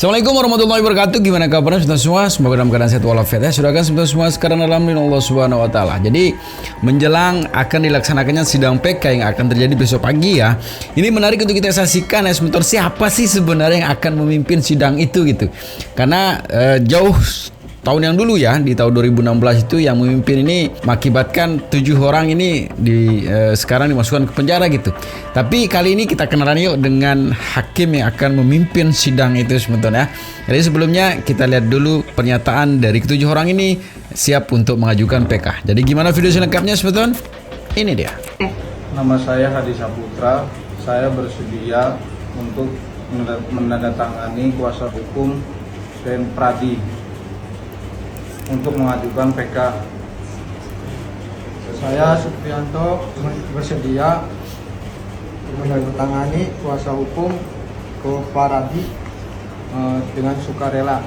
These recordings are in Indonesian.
Assalamualaikum warahmatullahi wabarakatuh. Gimana kabarnya semua? Semoga dalam keadaan sehat walafiat ya. Sudah kan semua sekarang dalam lindungan Allah Subhanahu wa taala. Jadi menjelang akan dilaksanakannya sidang PK yang akan terjadi besok pagi ya. Ini menarik untuk kita saksikan ya sebentar, siapa sih sebenarnya yang akan memimpin sidang itu gitu. Karena jauh tahun yang dulu ya, di tahun 2016 itu yang memimpin ini mengakibatkan 7 orang ini sekarang dimasukkan ke penjara gitu. Tapi kali ini kita kenalan yuk dengan hakim yang akan memimpin sidang itu sebentar ya. Jadi sebelumnya kita lihat dulu pernyataan dari ketujuh orang ini siap untuk mengajukan PK. Jadi gimana video selengkapnya sebentar? Ini dia. Nama saya Hadi Saputra. Saya bersedia untuk menandatangani kuasa hukum dan Pradi untuk mengajukan PK. Saya Supriyanto bersedia menandatangani kuasa hukum ke Pradi dengan sukarela.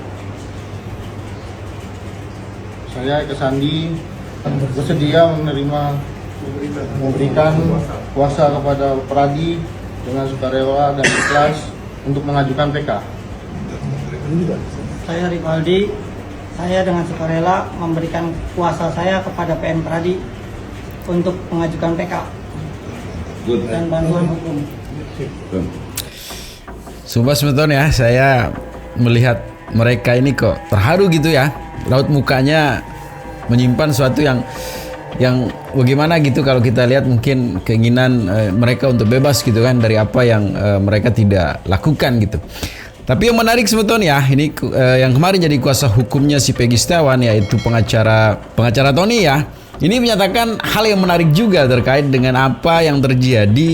Saya Kesandi bersedia memberikan kuasa kepada Pradi dengan sukarela dan ikhlas untuk mengajukan PK. Saya Rivaldi, saya dengan sukarela memberikan kuasa saya kepada PN Pradi untuk mengajukan PK dan bantuan hukum. Sumpah sebentar ya, saya melihat mereka ini kok terharu gitu ya. Raut mukanya menyimpan sesuatu yang bagaimana gitu kalau kita lihat mungkin keinginan mereka untuk bebas gitu kan dari apa yang mereka tidak lakukan gitu. Tapi yang menarik sebetulnya ini yang kemarin jadi kuasa hukumnya si Peggy Setiawan, yaitu pengacara Tony ya. Ini menyatakan hal yang menarik juga terkait dengan apa yang terjadi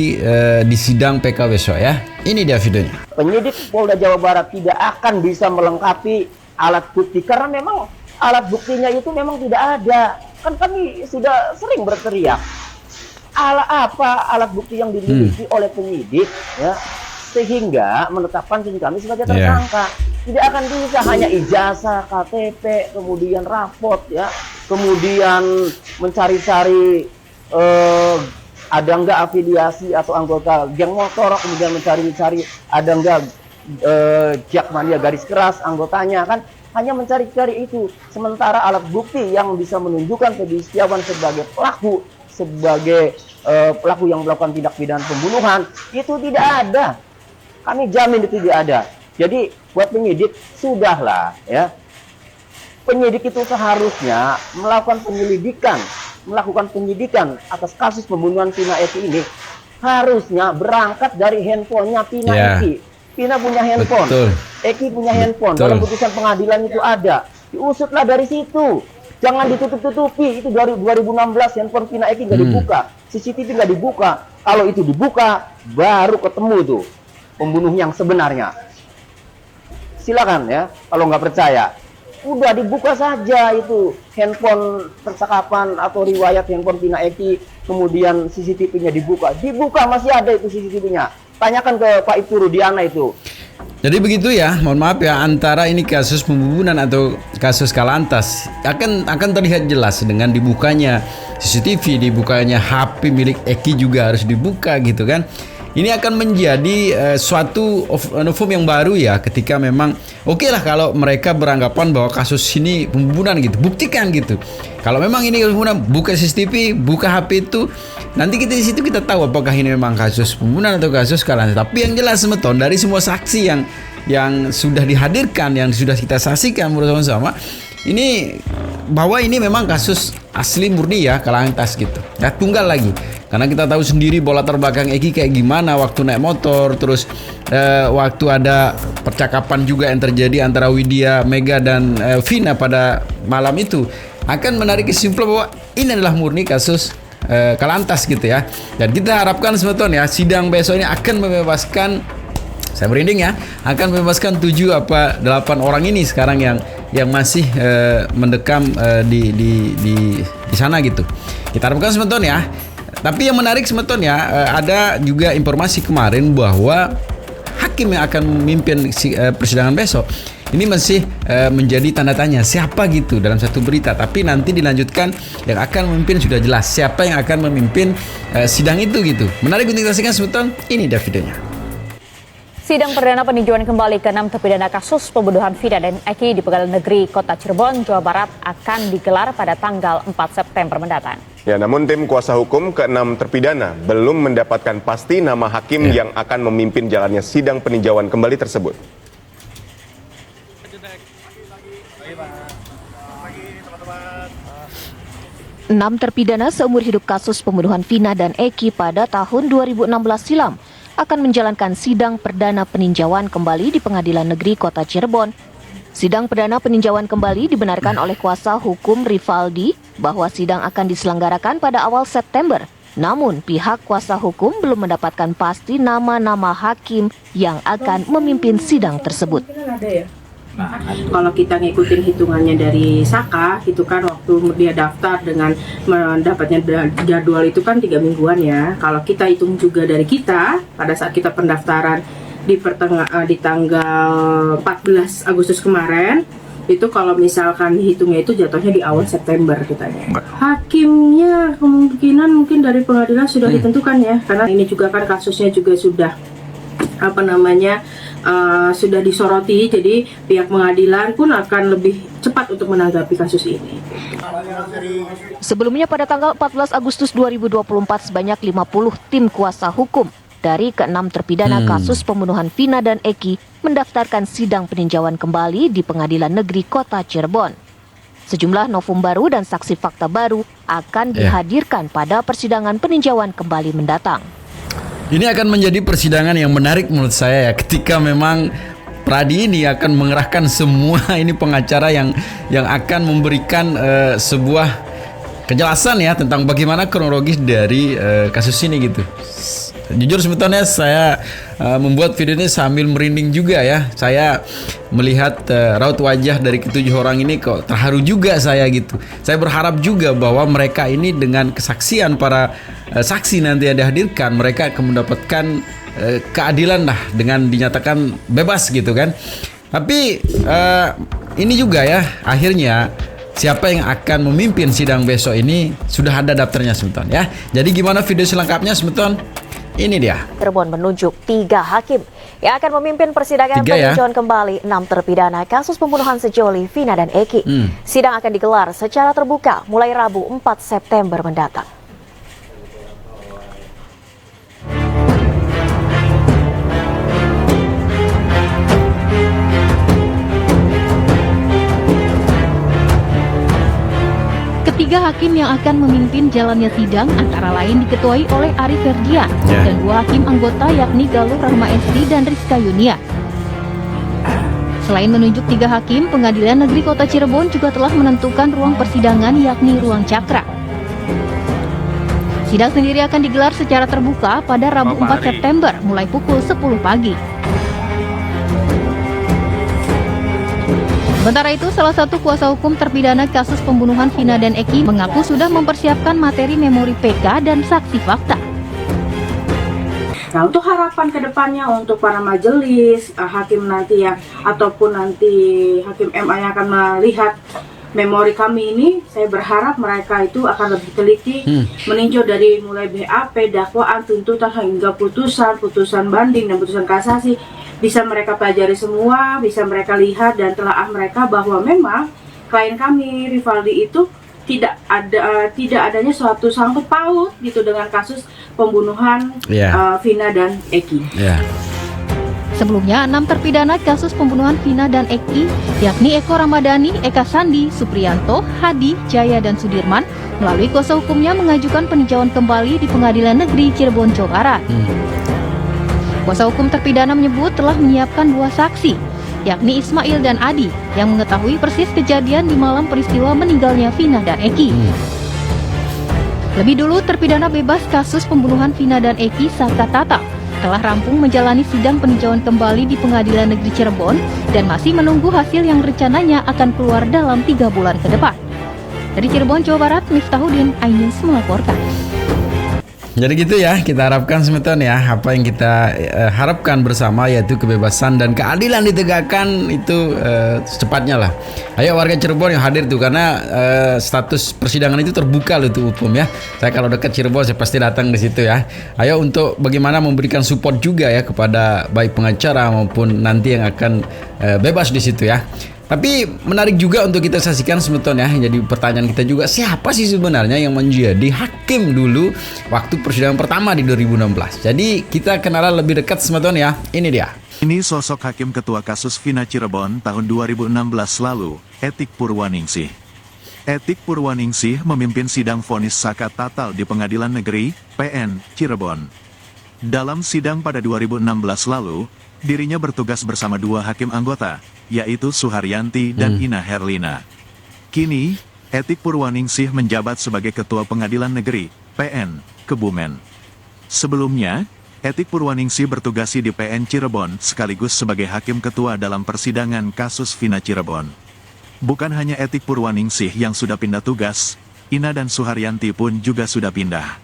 di sidang PK besok ya. Ini dia videonya. Penyidik Polda Jawa Barat tidak akan bisa melengkapi alat bukti karena memang alat buktinya itu memang tidak ada. Kan kami sudah sering berteriak. Apa alat bukti yang dimiliki oleh penyidik ya, sehingga menetapkan kami sebagai tersangka. Tidak akan bisa hanya ijazah, KTP, kemudian raport ya, kemudian mencari-cari ada enggak afiliasi atau anggota geng motor, kemudian mencari-cari ada enggak jakmania garis keras anggotanya, kan hanya mencari-cari itu. Sementara alat bukti yang bisa menunjukkan Peggy Setiawan sebagai pelaku, sebagai pelaku yang melakukan tindak pidana pembunuhan itu tidak ada. Kami jamin itu tidak ada. Jadi buat penyidik sudahlah ya. Penyidik itu seharusnya melakukan penyidikan atas kasus pembunuhan Vina Eki ini harusnya berangkat dari handphonenya Vina Eki. Vina punya handphone, betul. Eki punya handphone. Dalam putusan pengadilan itu ada. Diusutlah dari situ. Jangan ditutup-tutupi. Itu dari 2016 handphone Vina Eki nggak dibuka, CCTV nggak dibuka. Kalau itu dibuka, baru ketemu tuh pembunuh yang sebenarnya. Silakan ya, kalau nggak percaya, udah dibuka saja itu handphone percakapan atau riwayat handphone Vina Eki, kemudian CCTV-nya dibuka masih ada itu CCTV-nya. Tanyakan ke Pak Ibtu Rudiana itu. Jadi begitu ya, mohon maaf ya, antara ini kasus pembunuhan atau kasus Kalantas akan terlihat jelas dengan dibukanya CCTV, dibukanya HP milik Eki juga harus dibuka gitu kan. Ini akan menjadi suatu novum yang baru ya, ketika memang oke lah kalau mereka beranggapan bahwa kasus ini pembunuhan gitu, buktikan gitu. Kalau memang ini pembunuhan, buka CCTV, buka HP itu, nanti kita di situ kita tahu apakah ini memang kasus pembunuhan atau kasus Kalantas. Tapi yang jelas semeton dari semua saksi yang sudah dihadirkan, yang sudah kita saksikan bersama-sama, ini bahwa ini memang kasus asli murni ya Kalantas gitu. Ya tunggal lagi. Karena kita tahu sendiri bola terbelakang Eki kayak gimana waktu naik motor, terus waktu ada percakapan juga yang terjadi antara Widya, Mega dan Vina pada malam itu, akan menarik kesimpulan bahwa ini adalah murni kasus Kalantas gitu ya. Dan kita harapkan sebetulnya sidang besok ini akan membebaskan, saya merinding ya, akan membebaskan 7 apa 8 orang ini sekarang yang masih mendekam di sana gitu. Kita harapkan sebetulnya ya. Tapi yang menarik sebetulnya ada juga informasi kemarin bahwa hakim yang akan memimpin persidangan besok ini masih menjadi tanda tanya siapa gitu dalam satu berita. Tapi nanti dilanjutkan yang akan memimpin sudah jelas siapa yang akan memimpin sidang itu gitu. Menarik untuk kita saksikan sebetulnya. Ini dia videonya. Sidang perdana peninjauan kembali ke-6 terpidana kasus pembunuhan Vina dan Eki di Pengadilan Negeri Kota Cirebon, Jawa Barat akan digelar pada tanggal 4 September mendatang. Ya, namun tim kuasa hukum ke-6 terpidana belum mendapatkan pasti nama hakim yang akan memimpin jalannya sidang peninjauan kembali tersebut. 6 terpidana seumur hidup kasus pembunuhan Vina dan Eki pada tahun 2016 silam akan menjalankan sidang perdana peninjauan kembali di Pengadilan Negeri Kota Cirebon. Sidang perdana peninjauan kembali dibenarkan oleh kuasa hukum Rivaldi bahwa sidang akan diselenggarakan pada awal September. Namun pihak kuasa hukum belum mendapatkan pasti nama-nama hakim yang akan memimpin sidang tersebut. Kalau kita ngikutin hitungannya dari Saka, itu kan waktu dia daftar dengan mendapatnya jadwal itu kan 3 mingguan ya. Kalau kita hitung juga dari kita, pada saat kita pendaftaran di tanggal 14 Agustus kemarin, itu kalau misalkan hitungnya itu jatuhnya di awal September katanya. Hakimnya kemungkinan mungkin dari pengadilan sudah ditentukan ya, karena ini juga kan kasusnya juga sudah sudah disoroti, jadi pihak pengadilan pun akan lebih cepat untuk menanggapi kasus ini. Sebelumnya pada tanggal 14 Agustus 2024 sebanyak 50 tim kuasa hukum dari ke-6 terpidana kasus pembunuhan Vina dan Eki mendaftarkan sidang peninjauan kembali di Pengadilan Negeri Kota Cirebon. Sejumlah novum baru dan saksi fakta baru akan dihadirkan pada persidangan peninjauan kembali mendatang. Ini akan menjadi persidangan yang menarik menurut saya ya, ketika memang Pradi ini akan mengerahkan semua ini pengacara yang akan memberikan sebuah kejelasan ya tentang bagaimana kronologis dari kasus ini gitu. Jujur sebetulnya saya membuat video ini sambil merinding juga ya. Saya melihat raut wajah dari ketujuh orang ini kok terharu juga saya gitu. Saya berharap juga bahwa mereka ini dengan kesaksian para saksi nanti yang dihadirkan, mereka akan mendapatkan keadilan lah dengan dinyatakan bebas gitu kan. Tapi ini juga ya akhirnya siapa yang akan memimpin sidang besok ini sudah ada daftarnya Semeton ya. Jadi gimana video selengkapnya Semeton? Ini dia. Cirebon menunjuk 3 hakim yang akan memimpin persidangan peninjauan kembali 6 terpidana kasus pembunuhan sejoli Vina dan Eki. Sidang akan digelar secara terbuka mulai Rabu 4 September mendatang. Ketiga hakim yang akan memimpin jalannya sidang antara lain diketuai oleh Ari Ferdian dan 2 hakim anggota yakni Galuh Rahma Esti dan Rizka Yunia. Selain menunjuk 3 hakim, Pengadilan Negeri Kota Cirebon juga telah menentukan ruang persidangan yakni ruang cakra. Sidang sendiri akan digelar secara terbuka pada Rabu 4 September mulai pukul 10 pagi. Sementara itu, salah satu kuasa hukum terpidana kasus pembunuhan Vina dan Eki mengaku sudah mempersiapkan materi memori PK dan saksi fakta. Nah, untuk harapan ke depannya untuk para majelis, hakim nanti ya, ataupun nanti hakim MA yang akan melihat memori kami ini, saya berharap mereka itu akan lebih teliti meninjau dari mulai BAP, dakwaan, tuntutan hingga putusan banding dan putusan kasasi. Bisa mereka pelajari semua, bisa mereka lihat dan telaah mereka bahwa memang klien kami Rivaldi itu tidak adanya suatu sangkut paut gitu dengan kasus pembunuhan Vina dan Eki. Sebelumnya, 6 terpidana kasus pembunuhan Vina dan Eki, yakni Eko Ramadhani, Eka Sandi, Supriyanto, Hadi, Jaya, dan Sudirman, melalui kuasa hukumnya mengajukan peninjauan kembali di Pengadilan Negeri Cirebon, Jawa Barat. Kuasa hukum terpidana menyebut telah menyiapkan 2 saksi, yakni Ismail dan Adi, yang mengetahui persis kejadian di malam peristiwa meninggalnya Vina dan Eki. Lebih dulu, terpidana bebas kasus pembunuhan Vina dan Eki, Saka Tata, telah rampung menjalani sidang peninjauan kembali di Pengadilan Negeri Cirebon dan masih menunggu hasil yang rencananya akan keluar dalam 3 bulan ke depan. Dari Cirebon, Jawa Barat, Miftahudin, iNews melaporkan. Jadi gitu ya, kita harapkan semeton ya, apa yang kita harapkan bersama yaitu kebebasan dan keadilan ditegakkan itu secepatnya lah. Ayo warga Cirebon yang hadir tuh, karena status persidangan itu terbuka loh tuh hukum ya. Saya kalau dekat Cirebon saya pasti datang di situ ya. Ayo untuk bagaimana memberikan support juga ya kepada baik pengacara maupun nanti yang akan bebas di situ ya. Tapi menarik juga untuk kita saksikan semeton ya. Jadi pertanyaan kita juga, siapa sih sebenarnya yang menjadi hakim dulu waktu persidangan pertama di 2016. Jadi kita kenalan lebih dekat semeton ya. Ini dia. Ini sosok hakim ketua kasus Vina Cirebon tahun 2016 lalu, Etik Purwaningsih. Etik Purwaningsih memimpin sidang vonis Saka Tatal di Pengadilan Negeri PN Cirebon. Dalam sidang pada 2016 lalu, dirinya bertugas bersama dua hakim anggota, yaitu Suharyanti dan Ina Herlina. Kini, Etik Purwaningsih menjabat sebagai Ketua Pengadilan Negeri PN Kebumen. Sebelumnya, Etik Purwaningsih bertugasi di PN Cirebon sekaligus sebagai Hakim Ketua dalam persidangan kasus Vina Cirebon. Bukan hanya Etik Purwaningsih yang sudah pindah tugas, Ina dan Suharyanti pun juga sudah pindah.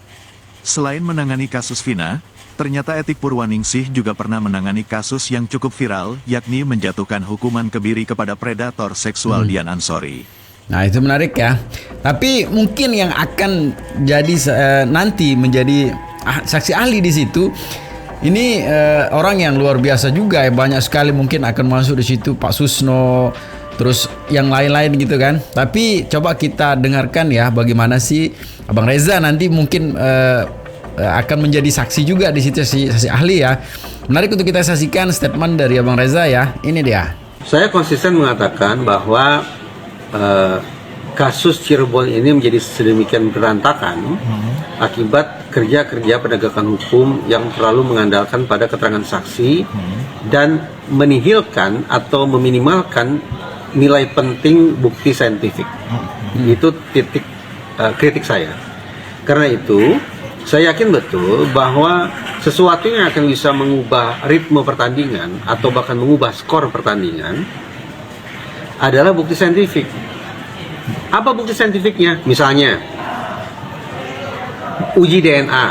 Selain menangani kasus Vina, ternyata Etik Purwaningsih juga pernah menangani kasus yang cukup viral, yakni menjatuhkan hukuman kebiri kepada predator seksual Dian Ansori. Nah itu menarik ya. Tapi mungkin yang akan jadi nanti menjadi saksi ahli di situ, ini orang yang luar biasa juga ya, banyak sekali mungkin akan masuk di situ, Pak Susno, terus yang lain-lain gitu kan. Tapi coba kita dengarkan ya bagaimana sih Abang Reza nanti mungkin akan menjadi saksi juga di situ, saksi ahli ya. Menarik untuk kita saksikan statement dari Abang Reza ya. Ini dia. Saya konsisten mengatakan bahwa kasus Cirebon ini menjadi sedemikian berantakan akibat kerja-kerja penegakan hukum yang terlalu mengandalkan pada keterangan saksi dan menihilkan atau meminimalkan nilai penting bukti saintifik. Itu titik kritik saya. Karena itu saya yakin betul bahwa sesuatu yang akan bisa mengubah ritme pertandingan atau bahkan mengubah skor pertandingan adalah bukti saintifik. Apa bukti saintifiknya? Misalnya uji DNA.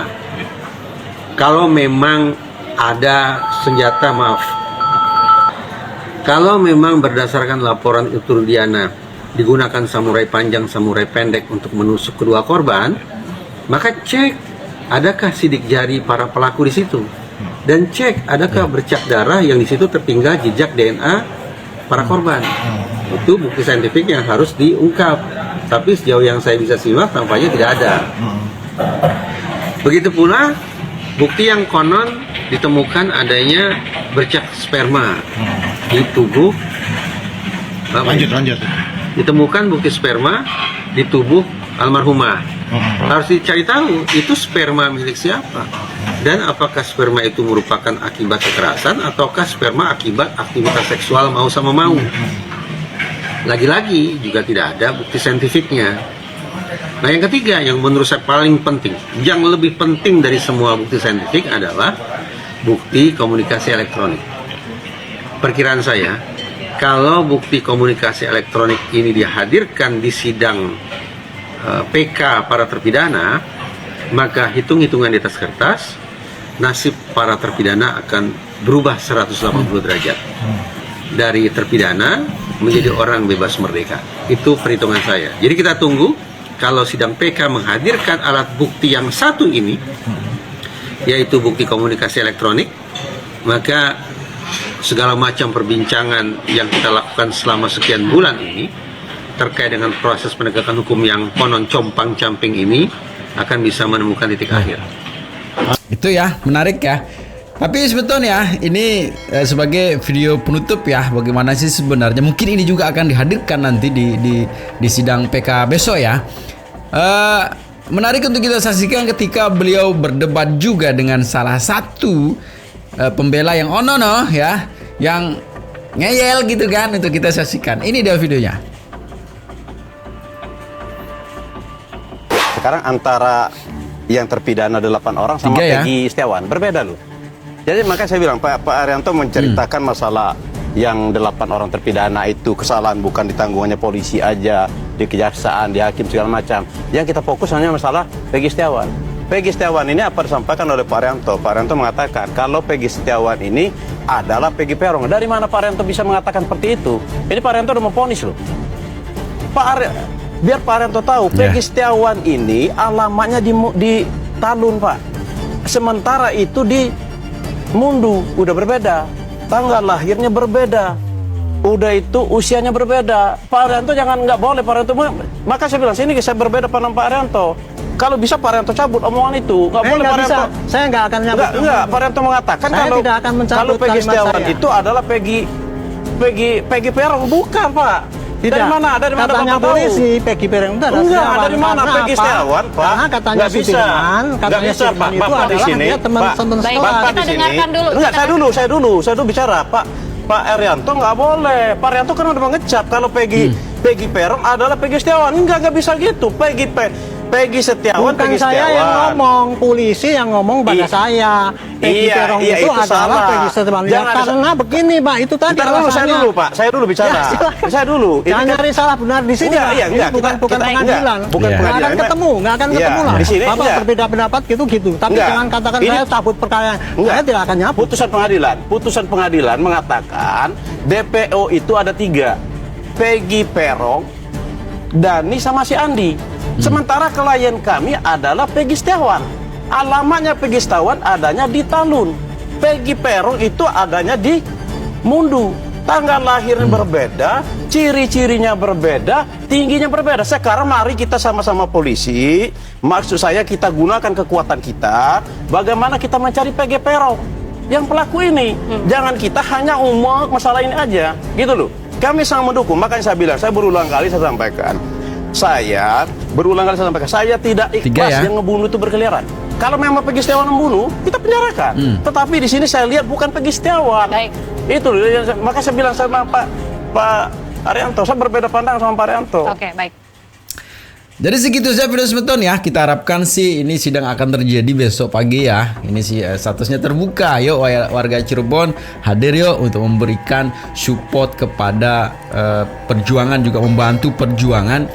Kalau memang ada senjata, kalau memang berdasarkan laporan Uturdiana digunakan samurai panjang, samurai pendek untuk menusuk kedua korban, maka cek adakah sidik jari para pelaku di situ, dan cek adakah bercak darah yang di situ tertinggal jejak DNA para korban. Itu bukti saintifik yang harus diungkap. Tapi sejauh yang saya bisa simak tampaknya tidak ada. Begitu pula bukti yang konon ditemukan adanya bercak sperma di tubuh. Lanjut. Ditemukan bukti sperma di tubuh almarhumah. Harus dicari tahu itu sperma milik siapa, dan apakah sperma itu merupakan akibat kekerasan ataukah sperma akibat aktivitas seksual mau sama mau. Lagi-lagi juga tidak ada bukti saintifiknya. Nah yang ketiga yang menurut saya paling penting, yang lebih penting dari semua bukti saintifik adalah bukti komunikasi elektronik. Perkiraan saya, kalau bukti komunikasi elektronik ini dihadirkan di sidang PK para terpidana, maka hitung-hitungan di atas kertas, nasib para terpidana akan berubah 180 derajat. Dari terpidana menjadi orang bebas merdeka. Itu perhitungan saya. Jadi kita tunggu kalau sidang PK menghadirkan alat bukti yang satu ini, yaitu bukti komunikasi elektronik, maka segala macam perbincangan yang kita lakukan selama sekian bulan ini terkait dengan proses penegakan hukum yang konon compang-camping ini akan bisa menemukan titik akhir. Itu ya, menarik ya. Tapi sebetulnya ini sebagai video penutup ya, bagaimana sih sebenarnya, mungkin ini juga akan dihadirkan nanti di sidang PK besok ya. Menarik untuk kita saksikan ketika beliau berdebat juga dengan salah satu pembela yang onono ya, yang ngeyel gitu kan, untuk kita saksikan. Ini dia videonya. Sekarang antara yang terpidana 8 orang sama Peggy Setiawan berbeda loh. Jadi makanya saya bilang Pak Arianto menceritakan masalah yang 8 orang terpidana itu kesalahan bukan ditanggungannya polisi aja, di kejaksaan, di hakim segala macam. Yang kita fokus hanya masalah Peggy Setiawan. Peggy Setiawan ini apa disampaikan oleh Pak Arianto? Pak Arianto mengatakan kalau Peggy Setiawan ini adalah Peggy Peron. Dari mana Pak Arianto bisa mengatakan seperti itu? Ini Pak Arianto udah memvonis loh. Biar Pak Arianto tahu, Peggy Setiawan ini alamatnya di Talun, Pak. Sementara itu di Mundu udah berbeda, tanggal lahirnya berbeda, udah itu usianya berbeda. Pak Arianto nggak boleh Pak Arianto. Maka saya bilang sini saya berbeda pandang Pak Arianto. Kalau bisa Pak Arianto cabut omongan itu, nggak boleh Pak Arianto. Saya nggak akan nyabut. Nggak, Pak Arianto mengatakan kalau Peggy Setiawan itu adalah Peggy Peron, bukan Pak. Tidak. Dari mana Katanya Bapak polisi, Peggy Peron itu adalah Setiawan. Dari mana Peggy Setiawan, Pak? Karena katanya Sudirman, nggak bisa Pak. Bapak di sini, Bapak di sini. Enggak, saya dulu bicara, Pak Arianto nggak boleh. Pak Arianto kan udah mengecap kalau Peggy Peron adalah Peggy Setiawan. Enggak bisa gitu. Peggy Setiawan, bukan Peggy saya Setiawan. yang ngomong, polisi yang ngomong pada saya. Peggy Peron itu adalah salah. Peggy Setiawan. Ya, karena begini Pak, itu tadi alasannya. Saya dulu bicara. Saya dulu. Jangan nyari salah benar di sini. Enggak, bukan pengadilan. Bukan pengadilan. Nggak akan ketemu lah. Di sini Bapak berbeda pendapat gitu. Tapi jangan katakan saya cabut perkara. Saya tidak akan nyabut. Putusan pengadilan mengatakan DPO itu ada 3. Peggy Peron, Dani sama si Andi. Sementara klien kami adalah Peggy Setiawan. Alamatnya Peggy Setiawan adanya di Talun. Peggy Peron itu adanya di Mundu. Tanggal lahirnya berbeda, ciri-cirinya berbeda, tingginya berbeda. Sekarang mari kita sama-sama polisi. Maksud saya kita gunakan kekuatan kita. Bagaimana kita mencari Peggy Peron yang pelaku ini. Jangan kita hanya masalah ini aja. Gitu loh. Kami sangat mendukung. Makanya saya bilang, saya berulang kali saya sampaikan. Saya tidak ikhlas yang ngebunuh itu berkeliaran. Kalau memang Peggy Setiawan membunuh, kita penjarakan. Tetapi di sini saya lihat bukan Peggy Setiawan. Itu, maka saya bilang sama Pak Arianto, saya berbeda pandang sama Pak Arianto. Oke, baik. Jadi segitu saja video semeton ya. Kita harapkan sih ini sidang akan terjadi besok pagi ya. Ini sih statusnya terbuka. Yuk warga Cirebon hadir yuk untuk memberikan support kepada perjuangan, juga membantu perjuangan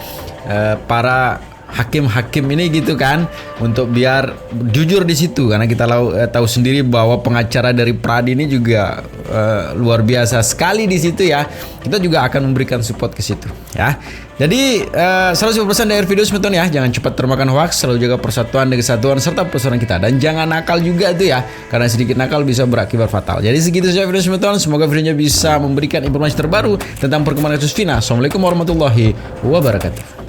para hakim-hakim ini gitu kan, untuk biar jujur di situ, karena kita tahu sendiri bahwa pengacara dari Pradi ini juga luar biasa sekali di situ ya. Kita juga akan memberikan support ke situ ya. Jadi 100% dari video semeton ya, jangan cepat termakan hoax, selalu jaga persatuan dan kesatuan serta persaudaraan kita, dan jangan nakal juga tuh ya, karena sedikit nakal bisa berakibat fatal. Jadi segitu saja video semeton, semoga videonya bisa memberikan informasi terbaru tentang perkembangan kasus Vina. Assalamualaikum warahmatullahi wabarakatuh.